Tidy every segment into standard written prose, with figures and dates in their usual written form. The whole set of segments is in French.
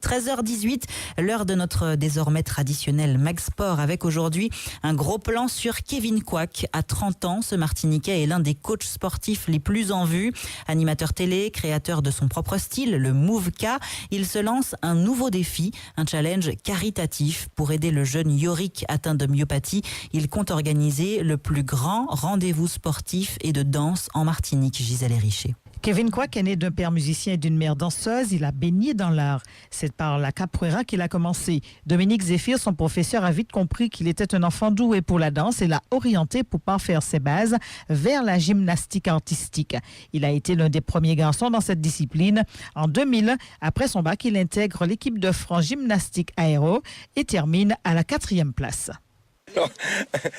13h18, l'heure de notre désormais traditionnel Mag Sport avec aujourd'hui un gros plan sur Kevin Quack. À 30 ans, ce Martiniquais est l'un des coachs sportifs les plus en vue. Animateur télé, créateur de son propre style, le Move-K, il se lance un nouveau défi, un challenge caritatif pour aider le jeune Yorick atteint de myopathie. Il compte organiser le plus grand rendez-vous sportif et de danse en Martinique. Gisèle Richer. Kevin Quack est né d'un père musicien et d'une mère danseuse. Il a baigné dans l'art. C'est par la capoeira qu'il a commencé. Dominique Zéphir, son professeur, a vite compris qu'il était un enfant doué pour la danse et l'a orienté pour parfaire ses bases vers la gymnastique artistique. Il a été l'un des premiers garçons dans cette discipline. En 2000, après son bac, il intègre l'équipe de France gymnastique aéro et termine à la 4e place.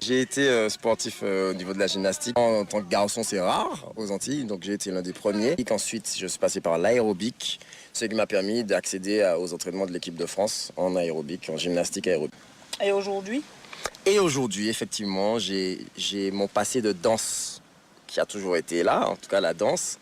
J'ai été sportif au niveau de la gymnastique. En tant que garçon, c'est rare aux Antilles, donc j'ai été l'un des premiers. Et ensuite, je suis passé par l'aérobic, ce qui m'a permis d'accéder aux entraînements de l'équipe de France en aérobic, en gymnastique aérobic. Et aujourd'hui? Et aujourd'hui, effectivement, j'ai mon passé de danse qui a toujours été là, en tout cas la danse.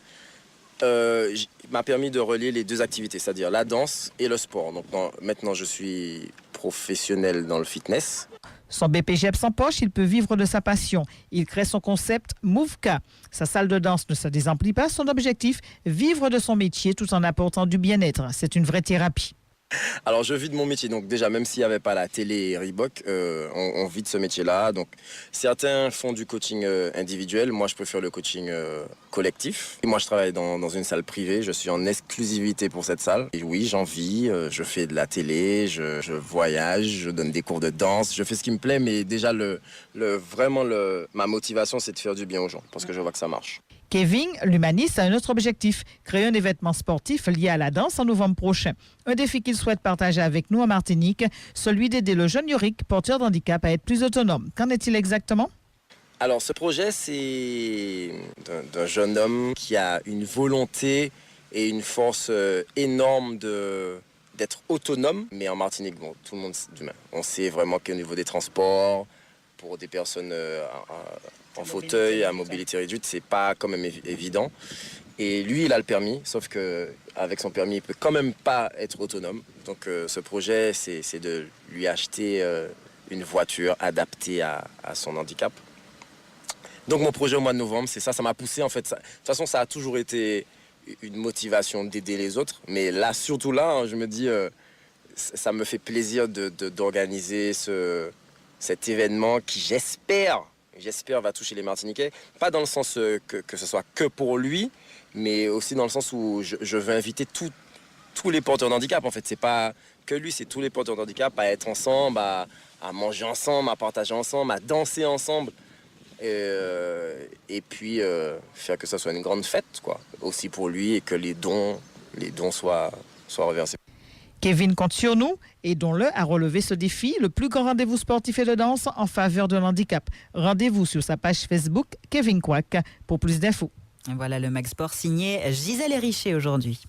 M'a permis de relier les deux activités, c'est-à-dire la danse et le sport. Donc maintenant, je suis professionnel dans le fitness. Son BPGEPS en poche, il peut vivre de sa passion. Il crée son concept Move-K. Sa salle de danse ne se désemplit pas. Son objectif, vivre de son métier tout en apportant du bien-être. C'est une vraie thérapie. Alors, je vis de mon métier. Donc, déjà, même s'il n'y avait pas la télé et Reebok, on vit de ce métier-là. Donc, certains font du coaching individuel. Moi, je préfère le coaching collectif. Et moi, je travaille dans une salle privée. Je suis en exclusivité pour cette salle. Et oui, j'en vis. Je fais de la télé, je voyage, je donne des cours de danse. Je fais ce qui me plaît. Mais déjà, ma motivation, c'est de faire du bien aux gens parce que je vois que ça marche. Kevin, l'humaniste, a un autre objectif, créer un événement sportif lié à la danse en novembre prochain. Un défi qu'il souhaite partager avec nous en Martinique, celui d'aider le jeune Yorick, porteur d'handicap, à être plus autonome. Qu'en est-il exactement? Alors, ce projet, c'est d'un jeune homme qui a une volonté et une force énorme d'être autonome. Mais en Martinique, bon, tout le monde, on sait vraiment qu'au niveau des transports, pour des personnes en fauteuil, à mobilité réduite, c'est pas quand même évident. Et lui, il a le permis, sauf qu'avec son permis, il peut quand même pas être autonome. Donc ce projet, c'est de lui acheter une voiture adaptée à son handicap. Donc mon projet au mois de novembre, c'est ça. Ça m'a poussé, en fait. De toute façon, ça a toujours été une motivation d'aider les autres. Mais là, surtout là, je me dis, ça me fait plaisir d'organiser cet événement qui, j'espère, va toucher les Martiniquais. Pas dans le sens que ce soit que pour lui, mais aussi dans le sens où je veux inviter tous les porteurs d'handicap. En fait, c'est pas que lui, c'est tous les porteurs d'handicap à être ensemble, à manger ensemble, à partager ensemble, à danser ensemble. Et puis faire que ça soit une grande fête, quoi. Aussi pour lui et que les dons soient reversés. Kevin compte sur nous, aidons-le à relever ce défi, le plus grand rendez-vous sportif et de danse en faveur de l'handicap. Rendez-vous sur sa page Facebook Kevin Quack pour plus d'infos. Voilà le Mag Sport signé Gisèle Richer aujourd'hui.